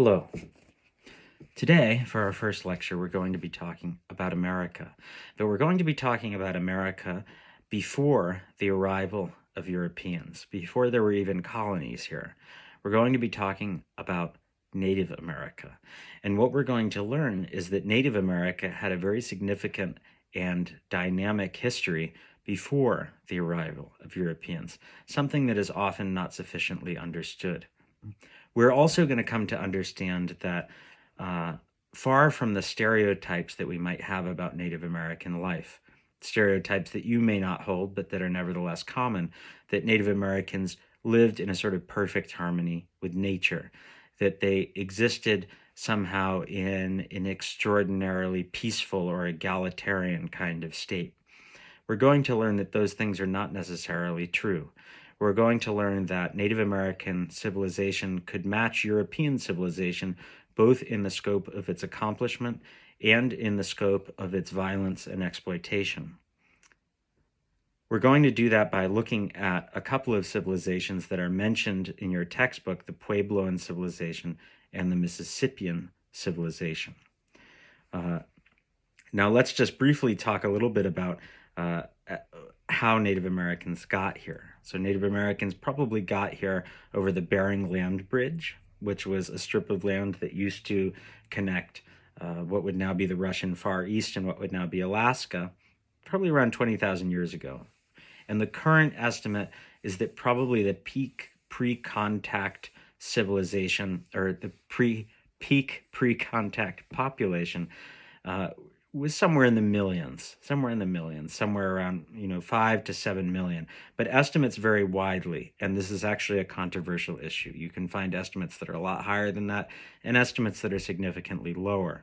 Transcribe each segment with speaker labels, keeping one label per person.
Speaker 1: Hello. Today, for our first lecture, we're going to be talking about America. But we're going to be talking about America before the arrival of Europeans, before there were even colonies here. We're going to be talking about Native America. And what we're going to learn is that Native America had a very significant and dynamic history before the arrival of Europeans, something that is often not sufficiently understood. We're also going to come to understand that uh, far from the stereotypes that we might have about Native American life, stereotypes that you may not hold, but that are nevertheless common, that Native Americans lived in a sort of perfect harmony with nature, that they existed somehow in an extraordinarily peaceful or egalitarian kind of state. We're going to learn that those things are not necessarily true. We're going to learn that Native American civilization could match European civilization both in the scope of its accomplishment and in the scope of its violence and exploitation. We're going to do that by looking at a couple of civilizations that are mentioned in your textbook, the Puebloan civilization and the Mississippian civilization. Now, let's just briefly talk a little bit about how Native Americans got here. So Native Americans probably got here over the Bering Land Bridge, which was a strip of land that used to connect what would now be the Russian Far East and what would now be Alaska, probably around 20,000 years ago. And the current estimate is that probably the peak pre-contact civilization, or the peak pre-contact population, was somewhere in the millions, somewhere around 5 to 7 million. But estimates vary widely, and this is actually a controversial issue. You can find estimates that are a lot higher than that, and estimates that are significantly lower.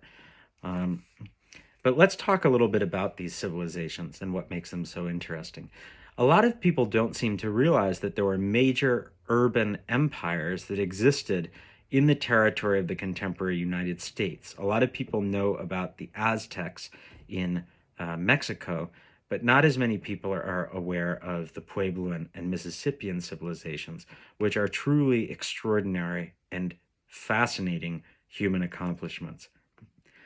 Speaker 1: But let's talk a little bit about these civilizations and what makes them so interesting. A lot of people don't seem to realize that there were major urban empires that existed in the territory of the contemporary United States. A lot of people know about the Aztecs in Mexico, but not as many people are aware of the Puebloan and Mississippian civilizations, which are truly extraordinary and fascinating human accomplishments.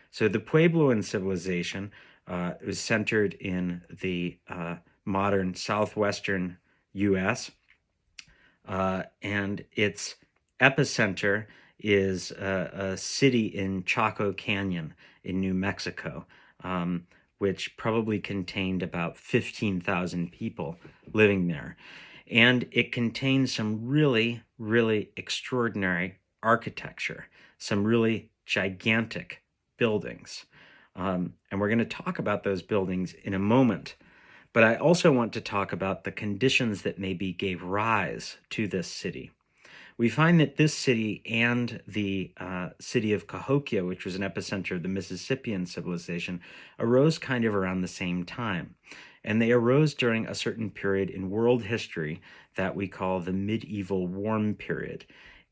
Speaker 1: So the Puebloan civilization was centered in the modern southwestern U.S., and its epicenter is a city in Chaco Canyon in New Mexico, which probably contained about 15,000 people living there. And it contains some really, really extraordinary architecture, some really gigantic buildings. And we're going to talk about those buildings in a moment. But I also want to talk about the conditions that maybe gave rise to this city. We find that this city and the city of Cahokia, which was an epicenter of the Mississippian civilization, arose kind of around the same time. And they arose during a certain period in world history that we call the medieval warm period.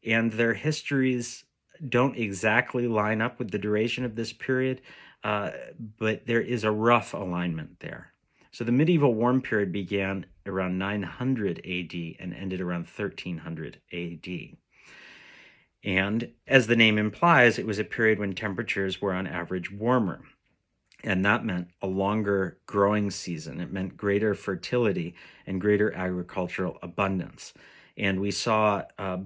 Speaker 1: And their histories don't exactly line up with the duration of this period, but there is a rough alignment there. So the medieval warm period began around 900 AD and ended around 1300 AD. And as the name implies, it was a period when temperatures were on average warmer. And that meant a longer growing season. It meant greater fertility and greater agricultural abundance. And we saw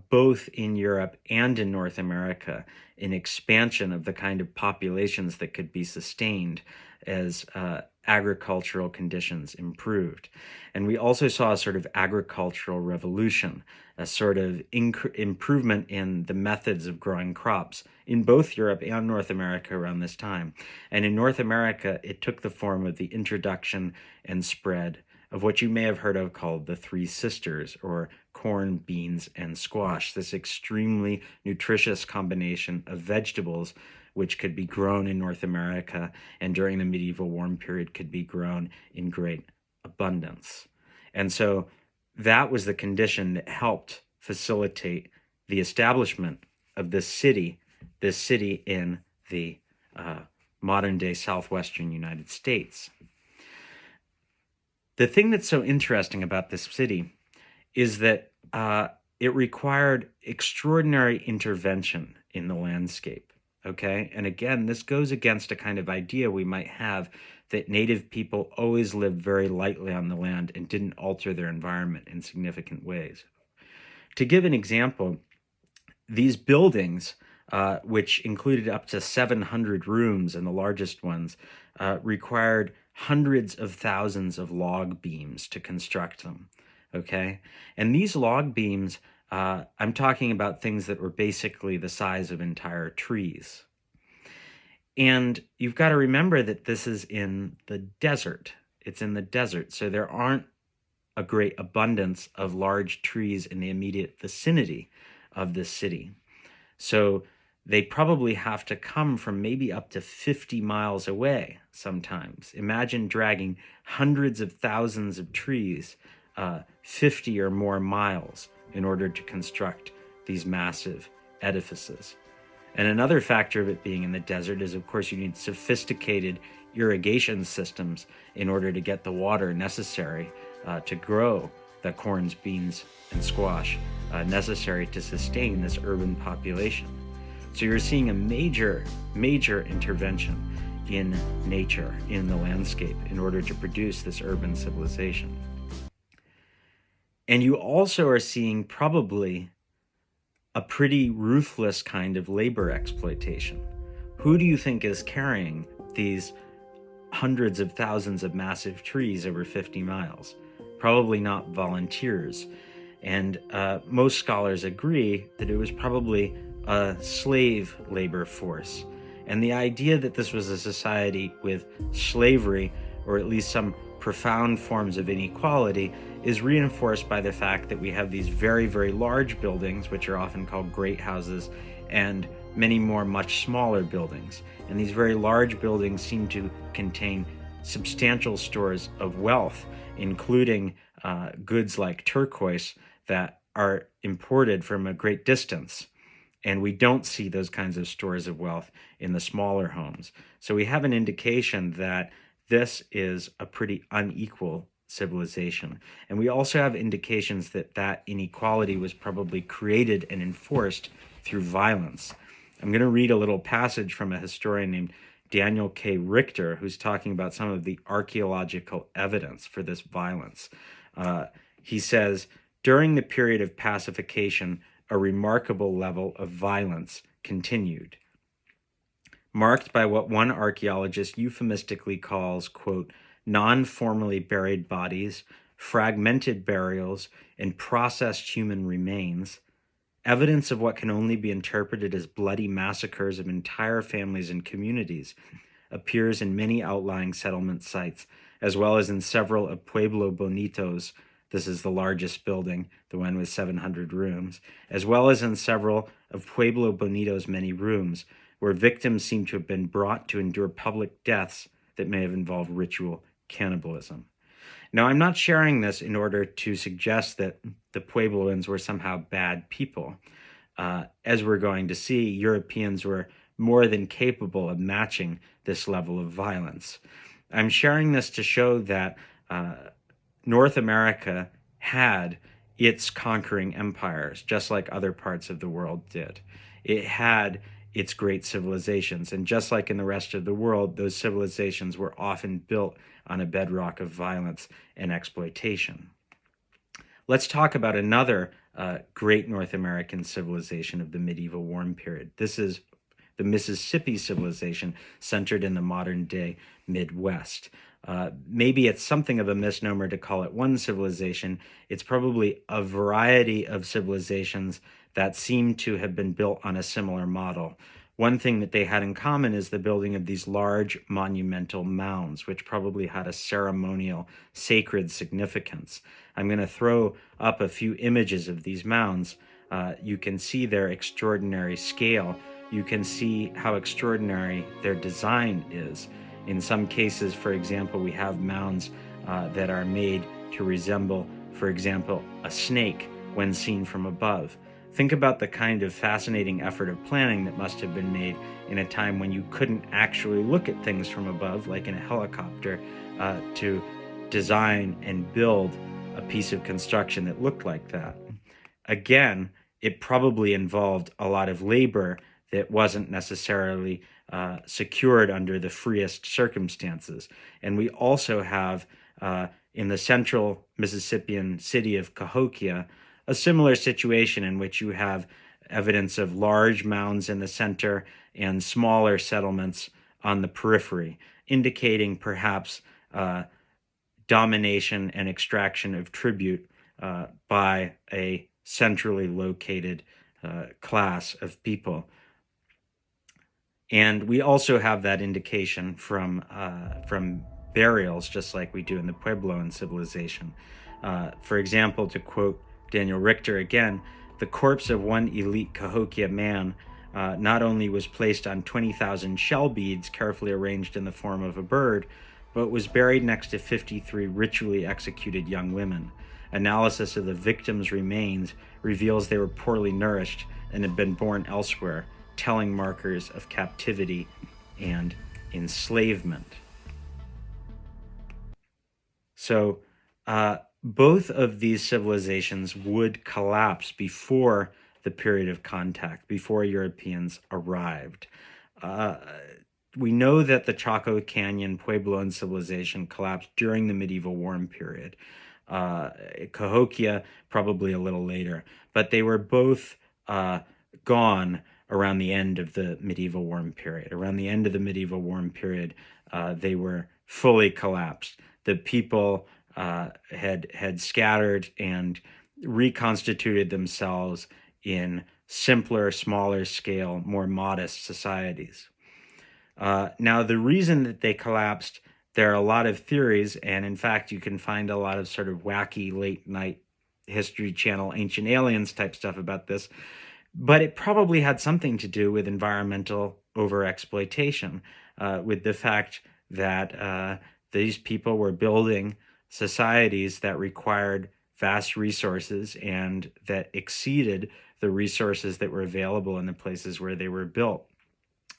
Speaker 1: both in Europe and in North America an expansion of the kind of populations that could be sustained as agricultural conditions improved. And we also saw a sort of agricultural revolution, a sort of improvement in the methods of growing crops in both Europe and North America around this time. And in North America, it took the form of the introduction and spread of what you may have heard of called the Three Sisters, or corn, beans, and squash, this extremely nutritious combination of vegetables which could be grown in North America and during the medieval warm period could be grown in great abundance. And so that was the condition that helped facilitate the establishment of this city in the modern-day southwestern United States. The thing that's so interesting about this city is that it required extraordinary intervention in the landscape. Okay. And again, this goes against a kind of idea we might have that native people always lived very lightly on the land and didn't alter their environment in significant ways. To give an example, these buildings, which included up to 700 rooms and the largest ones, required hundreds of thousands of log beams to construct them. Okay. And these log beams, I'm talking about things that were basically the size of entire trees. And you've got to remember that this is in the desert. It's in the desert. So there aren't a great abundance of large trees in the immediate vicinity of the city. So they probably have to come from maybe up to 50 miles away sometimes. Imagine dragging hundreds of thousands of trees 50 or more miles in order to construct these massive edifices. And another factor of it being in the desert is, of course, you need sophisticated irrigation systems in order to get the water necessary to grow the corns, beans, and squash necessary to sustain this urban population. So you're seeing a major intervention in nature, in the landscape, in order to produce this urban civilization. And you also are seeing probably a pretty ruthless kind of labor exploitation. Who do you think is carrying these hundreds of thousands of massive trees over 50 miles? Probably not volunteers. And most scholars agree that it was probably a slave labor force. And the idea that this was a society with slavery, or at least some profound forms of inequality, is reinforced by the fact that we have these very, very large buildings, which are often called great houses, and many more much smaller buildings. And these very large buildings seem to contain substantial stores of wealth, including goods like turquoise that are imported from a great distance. And we don't see those kinds of stores of wealth in the smaller homes. So we have an indication that this is a pretty unequal civilization. And we also have indications that that inequality was probably created and enforced through violence. I'm going to read a little passage from a historian named Daniel K. Richter, who's talking about some of the archaeological evidence for this violence. He says, during the period of pacification, a remarkable level of violence continued, marked by what one archaeologist euphemistically calls, quote, non-formally buried bodies, fragmented burials, and processed human remains, evidence of what can only be interpreted as bloody massacres of entire families and communities appears in many outlying settlement sites, as well as in several of Pueblo Bonito's, this is the largest building, the one with 700 rooms, as well as in several of Pueblo Bonito's many rooms, where victims seem to have been brought to endure public deaths that may have involved ritual cannibalism. Now, I'm not sharing this in order to suggest that the Puebloans were somehow bad people. As we're going to see, Europeans were more than capable of matching this level of violence. I'm sharing this to show that North America had its conquering empires, just like other parts of the world did. It had its great civilizations, and just like in the rest of the world, those civilizations were often built on a bedrock of violence and exploitation. Let's talk about another great North American civilization of the medieval warm period. This is the Mississippi civilization, centered in the modern day Midwest. Maybe it's something of a misnomer to call it one civilization. It's probably a variety of civilizations that seem to have been built on a similar model. One thing that they had in common is the building of these large monumental mounds, which probably had a ceremonial, sacred significance. I'm going to throw up a few images of these mounds. You can see their extraordinary scale. You can see how extraordinary their design is. In some cases, for example, we have mounds that are made to resemble, for example, a snake when seen from above. Think about the kind of fascinating effort of planning that must have been made in a time when you couldn't actually look at things from above, like in a helicopter, to design and build a piece of construction that looked like that. again, it probably involved a lot of labor that wasn't necessarily secured under the freest circumstances. And we also have in the central Mississippian city of Cahokia a similar situation in which you have evidence of large mounds in the center and smaller settlements on the periphery, indicating perhaps domination and extraction of tribute by a centrally located class of people. And we also have that indication from burials, just like we do in the Puebloan civilization. For example, to quote Daniel Richter again, the corpse of one elite Cahokia man not only was placed on 20,000 shell beads carefully arranged in the form of a bird, but was buried next to 53 ritually executed young women. Analysis of the victims' remains reveals they were poorly nourished and had been born elsewhere, telling markers of captivity and enslavement. So, both of these civilizations would collapse before the period of contact, before Europeans arrived. Uh, we know that the Chaco Canyon Puebloan civilization collapsed during the medieval warm period. Cahokia probably a little later, but they were both gone around the end of the medieval warm period. Around the end of the medieval warm period, they were fully collapsed. The people had scattered and reconstituted themselves in simpler, smaller scale, more modest societies. Now, the reason that they collapsed, there are a lot of theories, and in fact, you can find a lot of sort of wacky late night History Channel Ancient Aliens type stuff about this, but it probably had something to do with environmental overexploitation, with the fact that these people were building societies that required vast resources and that exceeded the resources that were available in the places where they were built.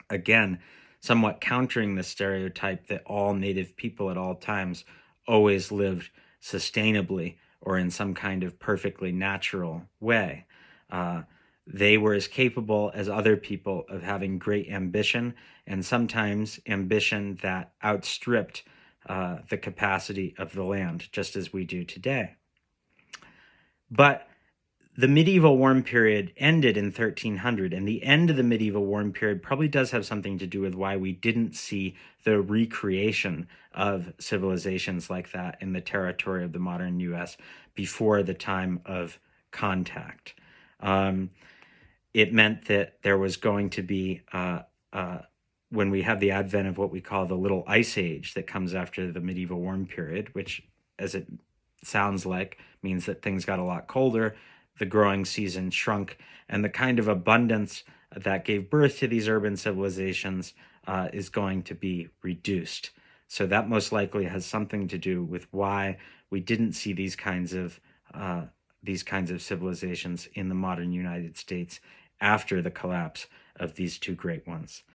Speaker 1: Again, somewhat countering the stereotype that all native people at all times always lived sustainably or in some kind of perfectly natural way. They were as capable as other people of having great ambition, and sometimes ambition that outstripped the capacity of the land, just as we do today. But the medieval warm period ended in 1300, and the end of the medieval warm period probably does have something to do with why we didn't see the recreation of civilizations like that in the territory of the modern US before the time of contact. It meant that there was going to be, when we have the advent of what we call the Little Ice Age that comes after the medieval warm period, which, as it sounds like, means that things got a lot colder, the growing season shrunk, and the kind of abundance that gave birth to these urban civilizations is going to be reduced. So that most likely has something to do with why we didn't see these kinds of civilizations in the modern United States after the collapse of these two great ones.